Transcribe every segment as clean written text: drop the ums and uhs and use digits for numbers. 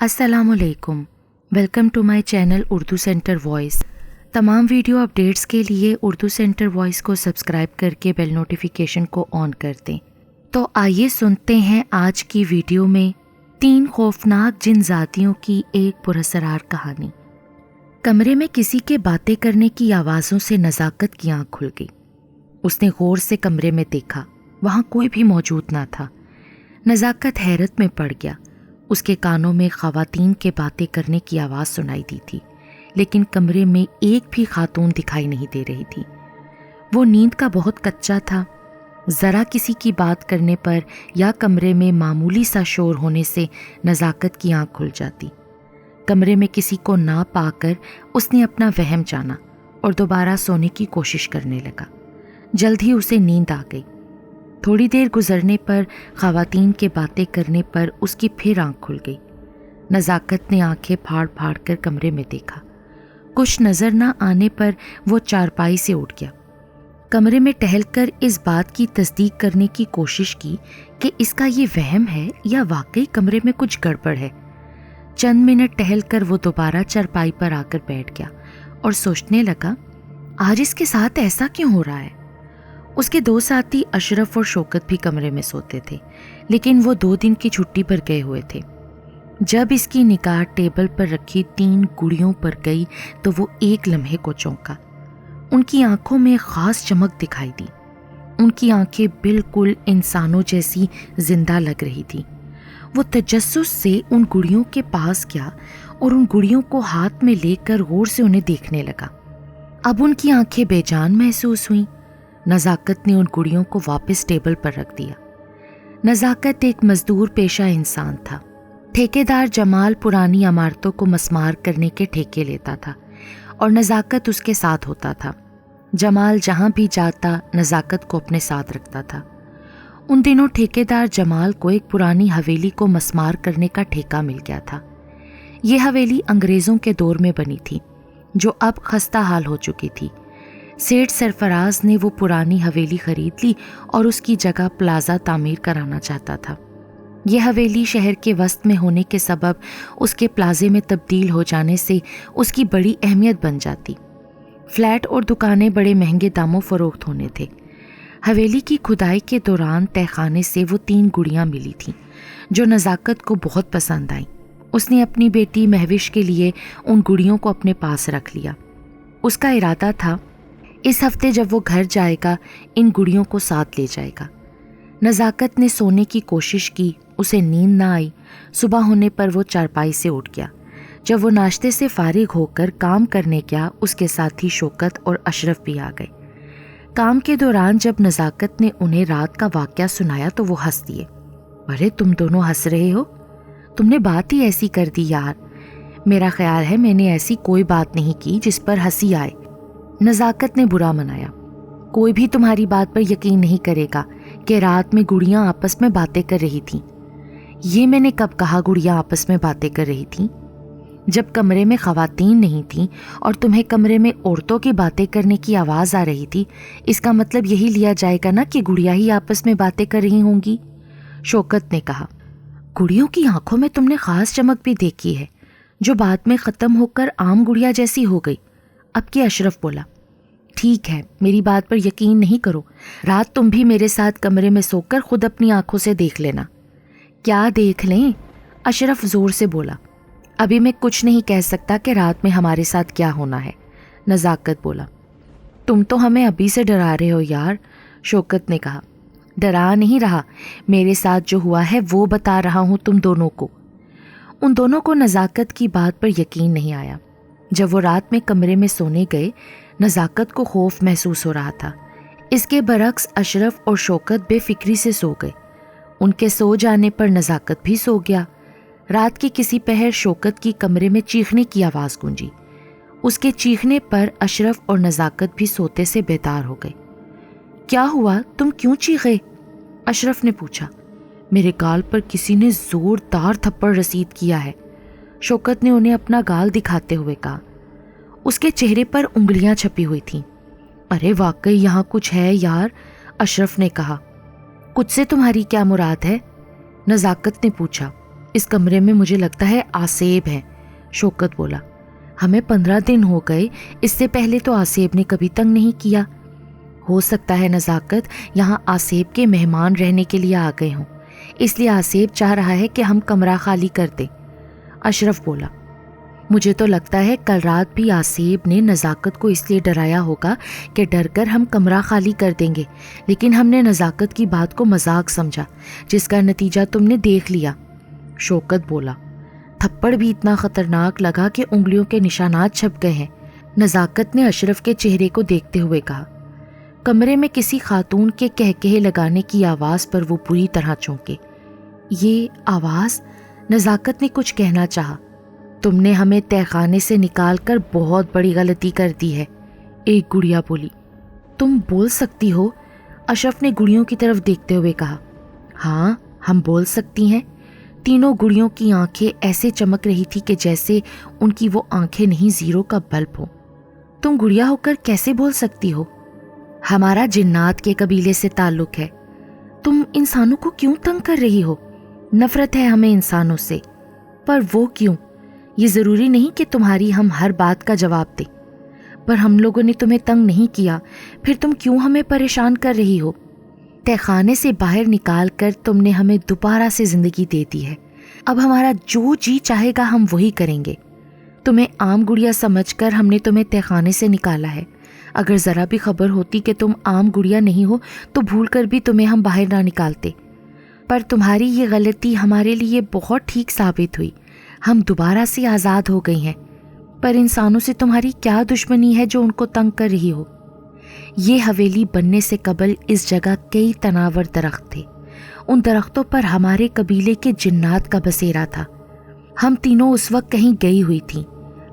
अस्सलाम वालेकुम। Welcome to my channel Urdu Centre Voice. तमाम वीडियो अपडेट्स के लिए उर्दू सेंटर वॉइस को सब्सक्राइब करके बेल नोटिफिकेशन को ऑन कर दें। तो आइए सुनते हैं आज की वीडियो में 3 खौफनाक जिनजातियों की एक पुरअसरार कहानी। कमरे में किसी के बातें करने की आवाज़ों से नज़ाकत की आँख खुल गई। उसने गौर से कमरे में देखा, वहाँ कोई भी मौजूद ना था। नज़ाकत हैरत में पड़ गया। उसके कानों में ख़वातीन के बातें करने की आवाज़ सुनाई दी थी, लेकिन कमरे में एक भी खातून दिखाई नहीं दे रही थी। वो नींद का बहुत कच्चा था। ज़रा किसी की बात करने पर या कमरे में मामूली सा शोर होने से नज़ाकत की आँख खुल जाती। कमरे में किसी को ना पाकर उसने अपना वहम जाना और दोबारा सोने की कोशिश करने लगा। जल्द ही उसे नींद आ गई। थोड़ी देर गुजरने पर ख़वातीन के बातें करने पर उसकी फिर आँख खुल गई। नज़ाकत ने आंखें फाड़ फाड़ कर कमरे में देखा। कुछ नज़र ना आने पर वो चारपाई से उठ गया। कमरे में टहलकर इस बात की तस्दीक करने की कोशिश की कि इसका ये वहम है या वाकई कमरे में कुछ गड़बड़ है। चंद मिनट टहलकर वो दोबारा चारपाई पर आकर बैठ गया और सोचने लगा, आज इसके साथ ऐसा क्यों हो रहा है। उसके 2 साथी अशरफ और शौकत भी कमरे में सोते थे, लेकिन वो 2 दिन की छुट्टी पर गए हुए थे। जब इसकी निगाह टेबल पर रखी 3 गुड़ियों पर गई तो वो एक लम्हे को चौंका। उनकी आंखों में खास चमक दिखाई दी। उनकी आंखें बिल्कुल इंसानों जैसी जिंदा लग रही थी। वो तजस्सुस से उन गुड़ियों के पास गया और उन गुड़ियों को हाथ में लेकर गौर से उन्हें देखने लगा। अब उनकी आंखें बेजान महसूस हुईं। नज़ाकत ने उन गुड़ियों को वापस टेबल पर रख दिया। नज़ाकत एक मजदूर पेशा इंसान था। ठेकेदार जमाल पुरानी इमारतों को मस्मार करने के ठेके लेता था और नज़ाकत उसके साथ होता था। जमाल जहाँ भी जाता नज़ाकत को अपने साथ रखता था। उन दिनों ठेकेदार जमाल को एक पुरानी हवेली को मस्मार करने का ठेका मिल गया था। ये हवेली अंग्रेज़ों के दौर में बनी थी, जो अब खस्ता हाल हो चुकी थी। सेठ सरफराज ने वो पुरानी हवेली खरीद ली और उसकी जगह प्लाजा तामीर कराना चाहता था। यह हवेली शहर के वस्त में होने के सबब उसके प्लाजे में तब्दील हो जाने से उसकी बड़ी अहमियत बन जाती। फ्लैट और दुकानें बड़े महंगे दामों फरोख्त होने थे। हवेली की खुदाई के दौरान तहखाने से वो 3 गुड़ियाँ मिली थीं, जो नज़ाकत को बहुत पसंद आईं। उसने अपनी बेटी महविश के लिए उन गुड़ियों को अपने पास रख लिया। उसका इरादा था इस हफ्ते जब वो घर जाएगा इन गुड़ियों को साथ ले जाएगा। नज़ाकत ने सोने की कोशिश की, उसे नींद ना आई। सुबह होने पर वो चारपाई से उठ गया। जब वो नाश्ते से फारिग होकर काम करने गया, उसके साथी शौकत और अशरफ भी आ गए। काम के दौरान जब नज़ाकत ने उन्हें रात का वाक़या सुनाया तो वो हंस दिए। अरे तुम दोनों हंस रहे हो, तुमने बात ही ऐसी कर दी यार। मेरा ख्याल है मैंने ऐसी कोई बात नहीं की जिस पर हंसी आए। नज़ाकत ने बुरा मनाया। कोई भी तुम्हारी बात पर यकीन नहीं करेगा कि रात में गुड़ियाँ आपस में बातें कर रही थीं। ये मैंने कब कहा गुड़ियाँ आपस में बातें कर रही थीं? जब कमरे में ख़वातीन नहीं थीं और तुम्हें कमरे में औरतों की बातें करने की आवाज़ आ रही थी, इसका मतलब यही लिया जाएगा ना कि गुड़ियाँ ही आपस में बातें कर रही होंगी। शौकत ने कहा, गुड़ियों की आंखों में तुमने ख़ास चमक भी देखी है, जो बाद में ख़त्म होकर आम गुड़िया जैसी हो गई। अब के अशरफ बोला, ठीक है मेरी बात पर यकीन नहीं करो, रात तुम भी मेरे साथ कमरे में सोकर खुद अपनी आंखों से देख लेना। क्या देख लें? अशरफ जोर से बोला, अभी मैं कुछ नहीं कह सकता कि रात में हमारे साथ क्या होना है। नज़ाकत बोला, तुम तो हमें अभी से डरा रहे हो यार। शौकत ने कहा, डरा नहीं रहा, मेरे साथ जो हुआ है वो बता रहा हूँ तुम दोनों को। उन दोनों को नज़ाकत की बात पर यकीन नहीं आया। जब वो रात में कमरे में सोने गए, नज़ाकत को खौफ महसूस हो रहा था। इसके बरक्स अशरफ और शौकत बेफिक्री से सो गए। उनके सो जाने पर नज़ाकत भी सो गया। रात के किसी पहर शौकत की कमरे में चीखने की आवाज़ गूंजी। उसके चीखने पर अशरफ और नज़ाकत भी सोते से बेदार हो गए। क्या हुआ, तुम क्यों चीखे? अशरफ ने पूछा। मेरे गाल पर किसी ने ज़ोरदार थप्पड़ रसीद किया है, शौकत ने उन्हें अपना गाल दिखाते हुए कहा। उसके चेहरे पर उंगलियां छपी हुई थीं। अरे वाकई यहाँ कुछ है यार, अशरफ ने कहा। कुछ से तुम्हारी क्या मुराद है? नज़ाकत ने पूछा। اس کمرے میں مجھے لگتا ہے آصیب ہیں، شوکت بولا۔ ہمیں 15 دن ہو گئے، اس سے پہلے تو آصیب نے کبھی تنگ نہیں کیا۔ ہو سکتا ہے نزاکت یہاں آصیب کے مہمان رہنے کے لیے آ گئے ہوں، اس لیے آصیب چاہ رہا ہے کہ ہم کمرہ خالی کر دیں، اشرف بولا۔ مجھے تو لگتا ہے کل رات بھی آصیب نے نزاکت کو اس لیے ڈرایا ہوگا کہ ڈر کر ہم کمرہ خالی کر دیں گے، لیکن ہم نے نزاکت کی بات کو مذاق سمجھا، جس کا نتیجہ تم نے دیکھ لیا، شوکت بولا۔ تھپڑ بھی اتنا خطرناک لگا کہ انگلیوں کے نشانات چھپ گئے ہیں، نزاکت نے اشرف کے چہرے کو دیکھتے ہوئے کہا۔ کمرے میں کسی خاتون کے کہکہے لگانے کی آواز پر وہ بری طرح چونکے۔ یہ آواز؟ نزاکت نے کچھ کہنا چاہا۔ تم نے ہمیں تہہ خانے سے نکال کر بہت بڑی غلطی کر دی ہے، ایک گڑیا بولی۔ تم بول سکتی ہو؟ اشرف نے گڑیوں کی طرف دیکھتے ہوئے کہا۔ ہاں ہم بول سکتی ہیں۔ تینوں گڑیوں کی آنکھیں ایسے چمک رہی تھی کہ جیسے ان کی وہ آنکھیں نہیں زیرو کا بلب ہو۔ تم گڑیا ہو کر کیسے بول سکتی ہو؟ ہمارا جنات کے قبیلے سے تعلق ہے۔ تم انسانوں کو کیوں تنگ کر رہی ہو؟ نفرت ہے ہمیں انسانوں سے، پر وہ کیوں؟ یہ ضروری نہیں کہ تمہاری ہم ہر بات کا جواب دیں، پر ہم لوگوں نے تمہیں تنگ نہیں کیا، پھر تم کیوں ہمیں پریشان کر رہی ہو؟ تہہ خانے سے باہر نکال کر تم نے ہمیں دوبارہ سے زندگی دے دی ہے، اب ہمارا جو جی چاہے گا ہم وہی کریں گے۔ تمہیں عام گڑیا سمجھ کر ہم نے تمہیں تہہ خانے سے نکالا ہے، اگر ذرا بھی خبر ہوتی کہ تم عام گڑیا نہیں ہو تو بھول کر بھی تمہیں ہم باہر نہ نکالتے، پر تمہاری یہ غلطی ہمارے لیے بہت ٹھیک ثابت ہوئی، ہم دوبارہ سے آزاد ہو گئی ہیں۔ پر انسانوں سے تمہاری کیا دشمنی ہے جو ان کو تنگ کر رہی ہو؟ یہ حویلی بننے سے قبل اس جگہ کئی تناور درخت تھے، ان درختوں پر ہمارے قبیلے کے جنات کا بسیرا تھا۔ ہم تینوں اس وقت کہیں گئی ہوئی تھیں،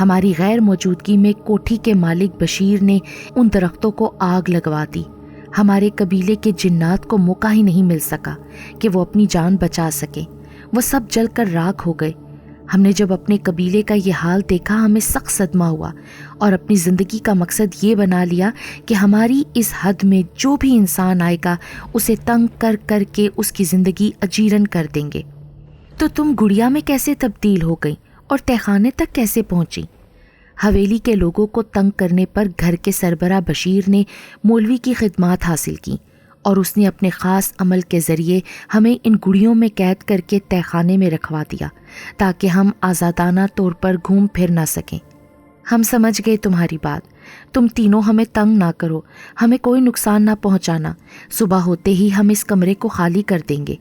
ہماری غیر موجودگی میں کوٹھی کے مالک بشیر نے ان درختوں کو آگ لگوا دی، ہمارے قبیلے کے جنات کو موقع ہی نہیں مل سکا کہ وہ اپنی جان بچا سکیں، وہ سب جل کر راکھ ہو گئے۔ ہم نے جب اپنے قبیلے کا یہ حال دیکھا ہمیں سخت صدمہ ہوا، اور اپنی زندگی کا مقصد یہ بنا لیا کہ ہماری اس حد میں جو بھی انسان آئے گا اسے تنگ کر کر کے اس کی زندگی اجیرن کر دیں گے۔ تو تم گڑیا میں کیسے تبدیل ہو گئی اور تہہ خانے تک کیسے پہنچی؟ حویلی کے لوگوں کو تنگ کرنے پر گھر کے سربراہ بشیر نے مولوی کی خدمات حاصل کی، اور اس نے اپنے خاص عمل کے ذریعے ہمیں ان گڑیوں میں قید کر کے تہہ خانے میں رکھوا دیا تاکہ ہم آزادانہ طور پر گھوم پھر نہ سکیں۔ ہم سمجھ گئے تمہاری بات، تم تینوں ہمیں تنگ نہ کرو، ہمیں کوئی نقصان نہ پہنچانا، صبح ہوتے ہی ہم اس کمرے کو خالی کر دیں گے۔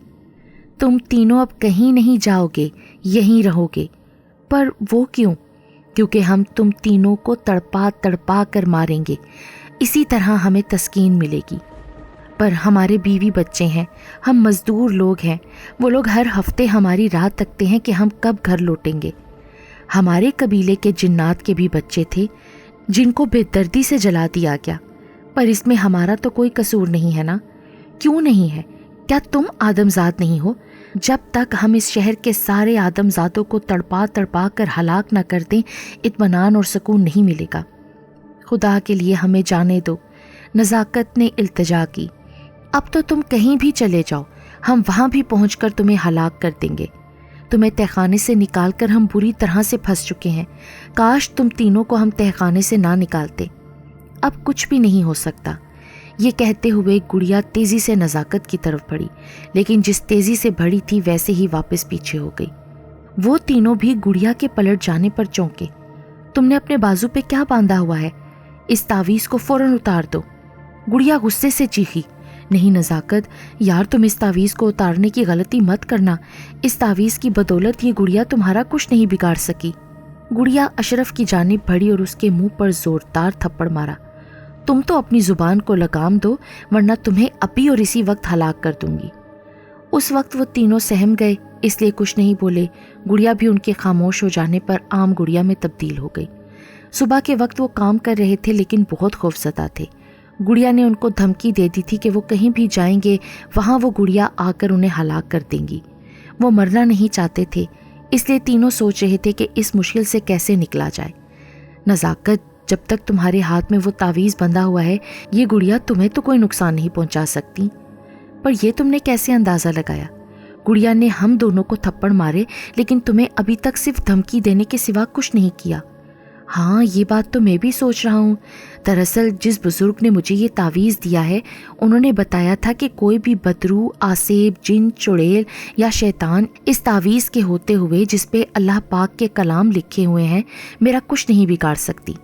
تم تینوں اب کہیں نہیں جاؤ گے، یہیں رہو گے۔ پر وہ کیوں؟ کیونکہ ہم تم تینوں کو تڑپا تڑپا کر ماریں گے، اسی طرح ہمیں تسکین ملے گی۔ پر ہمارے بیوی بچے ہیں، ہم مزدور لوگ ہیں، وہ لوگ ہر ہفتے ہماری راہ تکتے ہیں کہ ہم کب گھر لوٹیں گے۔ ہمارے قبیلے کے جنات کے بھی بچے تھے جن کو بے دردی سے جلا دیا گیا، پر اس میں ہمارا تو کوئی قصور نہیں ہے نا؟ کیوں نہیں ہے؟ کیا تم آدم زاد نہیں ہو؟ جب تک ہم اس شہر کے سارے آدم زادوں کو تڑپا تڑپا کر ہلاک نہ کر دیں اطمینان اور سکون نہیں ملے گا۔ خدا کے لیے ہمیں جانے دو، نزاکت نے التجا کی۔ اب تو تم کہیں بھی چلے جاؤ، ہم وہاں بھی پہنچ کر تمہیں ہلاک کر دیں گے۔ تمہیں تہہ خانے سے نکال کر ہم بری طرح سے پھنس چکے ہیں، کاش تم تینوں کو ہم تہہ خانے سے نہ نکالتے۔ اب کچھ بھی نہیں ہو سکتا۔ یہ کہتے ہوئے گڑیا تیزی سے نزاکت کی طرف بڑھی، لیکن جس تیزی سے بڑھی تھی ویسے ہی واپس پیچھے ہو گئی۔ وہ تینوں بھی گڑیا کے پلٹ جانے پر چونکے۔ تم نے اپنے بازو پہ کیا باندھا ہوا ہے؟ اس تعویذ کو فوراً اتار دو۔ گڑیا غصے سے چیخی۔ نہیں نزاکت، یار تم اس تعویذ کو اتارنے کی غلطی مت کرنا، اس تعویذ کی بدولت یہ گڑیا تمہارا کچھ نہیں بگاڑ سکی۔ گڑیا اشرف کی جانب بڑھی اور اس کے منہ پر زوردار تھپڑ مارا۔ تم تو اپنی زبان کو لگام دو ورنہ تمہیں ابھی اور اسی وقت ہلاک کر دوں گی۔ اس وقت وہ تینوں سہم گئے، اس لیے کچھ نہیں بولے۔ گڑیا بھی ان کے خاموش ہو جانے پر عام گڑیا میں تبدیل ہو گئی۔ صبح کے وقت وہ کام کر رہے تھے لیکن بہت خوفزدہ تھے۔ گڑیا نے ان کو دھمکی دے دی تھی کہ وہ کہیں بھی جائیں گے وہاں وہ گڑیا آ کر انہیں ہلاک کر دیں گی۔ وہ مرنا نہیں چاہتے تھے، اس لیے تینوں سوچ رہے تھے کہ اس مشکل سے کیسے نکلا جائے۔ نزاکت، جب تک تمہارے ہاتھ میں وہ تعویذ بندھا ہوا ہے یہ گڑیا تمہیں تو کوئی نقصان نہیں پہنچا سکتی۔ پر یہ تم نے کیسے اندازہ لگایا؟ गुड़िया ने हम दोनों को थप्पड़ मारे, लेकिन तुम्हें अभी तक सिर्फ धमकी देने के सिवा कुछ नहीं किया। हाँ, ये बात तो मैं भी सोच रहा हूँ। दरअसल जिस बुजुर्ग ने मुझे ये तावीज़ दिया है, उन्होंने बताया था कि कोई भी बदरू, आसेब, जिन, चुड़ैल या शैतान इस तावीज़ के होते हुए जिस पे अल्लाह पाक के कलाम लिखे हुए हैं, मेरा कुछ नहीं बिगाड़ सकती।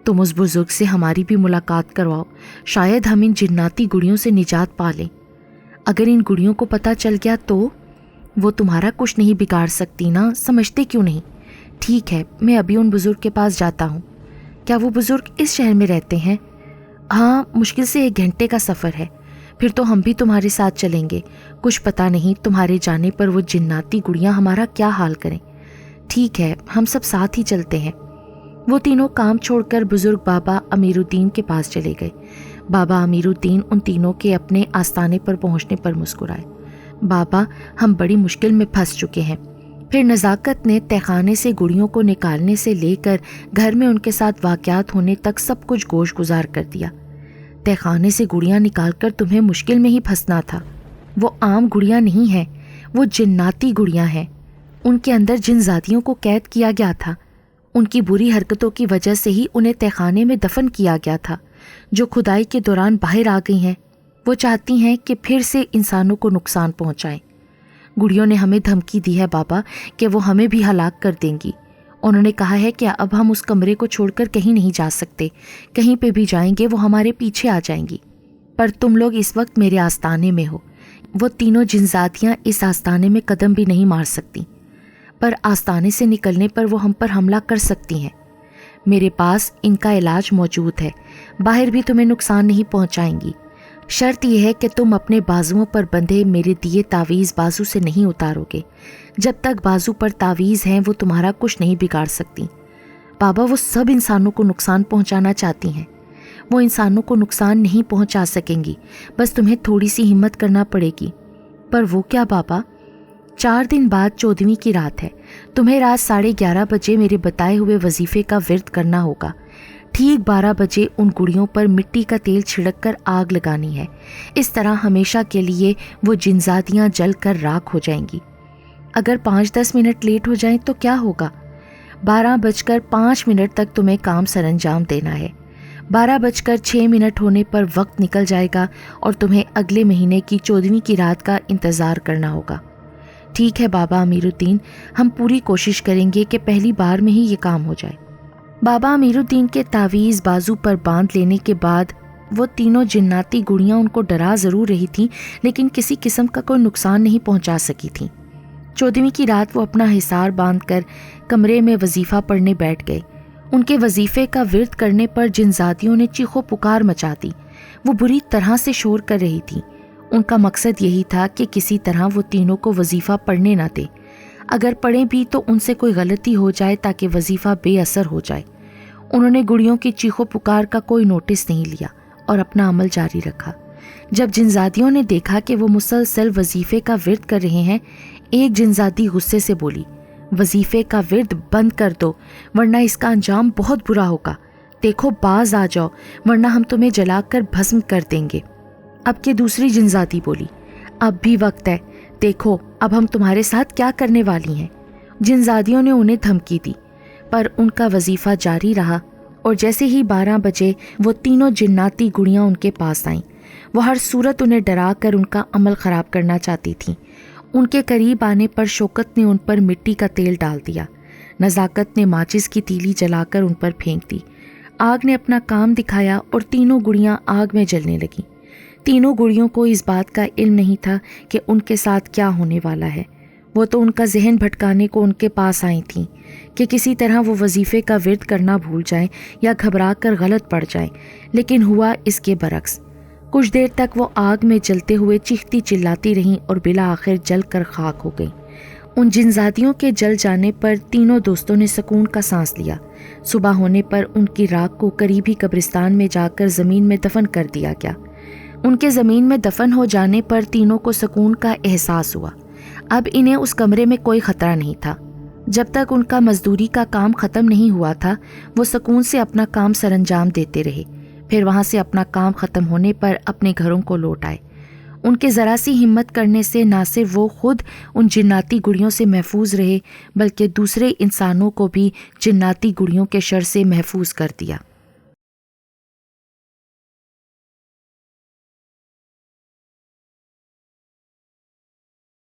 तुम उस बुजुर्ग से हमारी भी मुलाकात करवाओ, शायद हम इन जिन्नाती गुड़ियों से निजात पा लें। अगर इन गुड़ियों को पता चल गया तो वो तुम्हारा कुछ नहीं बिगाड़ सकती ना, समझते क्यों नहीं? ठीक है, मैं अभी उन बुज़ुर्ग के पास जाता हूँ। क्या वो बुज़ुर्ग इस शहर में रहते हैं? हाँ, मुश्किल से 1 घंटे का सफ़र है। फिर तो हम भी तुम्हारे साथ चलेंगे। कुछ पता नहीं तुम्हारे जाने पर वो जिन्नाती गुड़ियाँ हमारा क्या हाल करें। ठीक है, हम सब साथ ही चलते हैं। वो तीनों काम छोड़कर बुज़ुर्ग बाबा अमीरुद्दीन के पास चले गए। बाबा अमीरुद्दीन उन तीनों के अपने आस्थाने पर पहुँचने पर मुस्कुराए। बाबा, हम बड़ी मुश्किल में फंस चुके हैं। फिर नज़ाकत ने तहखाने से गुड़ियों को निकालने से लेकर घर में उनके साथ वाक़यात होने तक सब कुछ गोश गुजार कर दिया। तहखाने से गुड़ियाँ निकालकर तुम्हें मुश्किल में ही फंसना था। वो आम गुड़ियाँ नहीं हैं, वो जिन्नाती गुड़ियाँ हैं। उनके अंदर जिनजातियों को कैद किया गया था। उनकी बुरी हरकतों की वजह से ही उन्हें तहखाने में दफन किया गया था, जो खुदाई के दौरान बाहर आ गई हैं। वो चाहती हैं कि फिर से इंसानों को नुकसान पहुँचाएं। गुड़ियों ने हमें धमकी दी है बाबा कि वो हमें भी हलाक कर देंगी। उन्होंने कहा है कि अब हम उस कमरे को छोड़कर कहीं नहीं जा सकते। कहीं पे भी जाएंगे वो हमारे पीछे आ जाएंगी। पर तुम लोग इस वक्त मेरे आस्थाने में हो। वो तीनों जिनजातियाँ इस आस्थाने में कदम भी नहीं मार सकती, पर आस्थाने से निकलने पर वो हम पर हमला कर सकती हैं। मेरे पास इनका इलाज मौजूद है। बाहर भी तुम्हें नुकसान नहीं पहुँचाएंगी। शर्त यह है कि तुम अपने बाजुओं पर बंधे मेरे दिए तावीज़ बाजू से नहीं उतारोगे। जब तक बाजू पर तावीज़ हैं वो तुम्हारा कुछ नहीं बिगाड़ सकती। बाबा, वो सब इंसानों को नुकसान पहुंचाना चाहती हैं। वो इंसानों को नुकसान नहीं पहुंचा सकेंगी, बस तुम्हें थोड़ी सी हिम्मत करना पड़ेगी। पर वो क्या बाबा? 4 दिन बाद 14वीं की रात है। तुम्हें रात 11:30 बजे मेरे बताए हुए वजीफे का विर्द करना होगा। ठीक 12 बजे उन गुड़ियों पर मिट्टी का तेल छिड़क कर आग लगानी है। इस तरह हमेशा के लिए वो जिनजातियाँ जल कर राख हो जाएंगी। अगर 5-10 मिनट लेट हो जाएं तो क्या होगा? 12:05 तक तुम्हें काम सरंजाम देना है। 12:06 होने पर वक्त निकल जाएगा और तुम्हें अगले महीने की 14वीं की रात का इंतज़ार करना होगा। ठीक है बाबा अमीरुद्दीन, हम पूरी कोशिश करेंगे कि पहली बार में ही ये काम हो जाए। बाबा अमीरुद्दीन के तावीज़ बाजू पर बांध लेने के बाद वो तीनों जिन्नाती गुड़ियाँ उनको डरा ज़रूर रही थीं, लेकिन किसी किस्म का कोई नुकसान नहीं पहुंचा सकी थीं। 14वीं की रात वो अपना हिसार बांधकर कमरे में वजीफ़ा पढ़ने बैठ गए। उनके वजीफ़े का विर्द करने पर जिनजातियों ने चीखो पुकार मचा दी। वो बुरी तरह से शोर कर रही थी। उनका मकसद यही था कि किसी तरह वो तीनों को वजीफ़ा पढ़ने न दे। अगर पढ़ें भी तो उनसे कोई गलती हो जाए ताकि वजीफ़ा बेअसर हो जाए। उन्होंने गुड़ियों की चीखो पुकार का कोई नोटिस नहीं लिया और अपना अमल जारी रखा। जब जिनजातियों ने देखा कि वो मुसलसल वजीफ़े का विर्द कर रहे हैं, एक जिनजाती गुस्से से बोली, वजीफ़े का विर्द बंद कर दो वरना इसका अंजाम बहुत बुरा होगा। देखो बाज आ जाओ वरना हम तुम्हें जलाकर भस्म कर देंगे। अब के दूसरी जिनजाती बोली, अब भी वक्त है, देखो अब हम तुम्हारे साथ क्या करने वाली हैं। जिनजादियों ने उन्हें धमकी दी, पर उनका वजीफ़ा जारी रहा और जैसे ही 12 बजे वो तीनों जिन्नाती गुड़ियाँ उनके पास आईं। वो हर सूरत उन्हें डरा कर उनका अमल ख़राब करना चाहती थीं। उनके करीब आने पर शौकत ने उन पर मिट्टी का तेल डाल दिया। नज़ाकत ने माचिस की तीली जलाकर उन पर फेंक दी। आग ने अपना काम दिखाया और तीनों गुड़ियाँ आग में जलने लगीं। तीनों गुड़ियों को इस बात का इल्म नहीं था कि उनके साथ क्या होने वाला है। वो तो उनका जहन भटकाने को उनके पास आई थीं कि किसी तरह वो वजीफ़े का विर्द करना भूल जाएं या घबरा कर गलत पड़ जाएं, लेकिन हुआ इसके बरक्स। कुछ देर तक वो आग में जलते हुए चीखती चिल्लाती रहीं और बिला आखिर जल कर खाक हो गईं। उन जिनजातियों के जल जाने पर तीनों दोस्तों ने सुकून का सांस लिया। सुबह होने पर उनकी राख को करीबी कब्रिस्तान में जाकर ज़मीन में दफन कर दिया गया। उनके ज़मीन में दफन हो जाने पर तीनों को सुकून का एहसास हुआ। अब इन्हें उस कमरे में कोई ख़तरा नहीं था। जब तक उनका मजदूरी का काम ख़त्म नहीं हुआ था, वो सुकून से अपना काम सरंजाम देते रहे। फिर वहाँ से अपना काम ख़त्म होने पर अपने घरों को लौट आए। ان کے ذرا سی ہمت کرنے سے نہ صرف وہ خود ان جناتی گڑیوں سے محفوظ رہے بلکہ دوسرے انسانوں کو بھی جناتی گڑیوں کے شر سے محفوظ کر دیا۔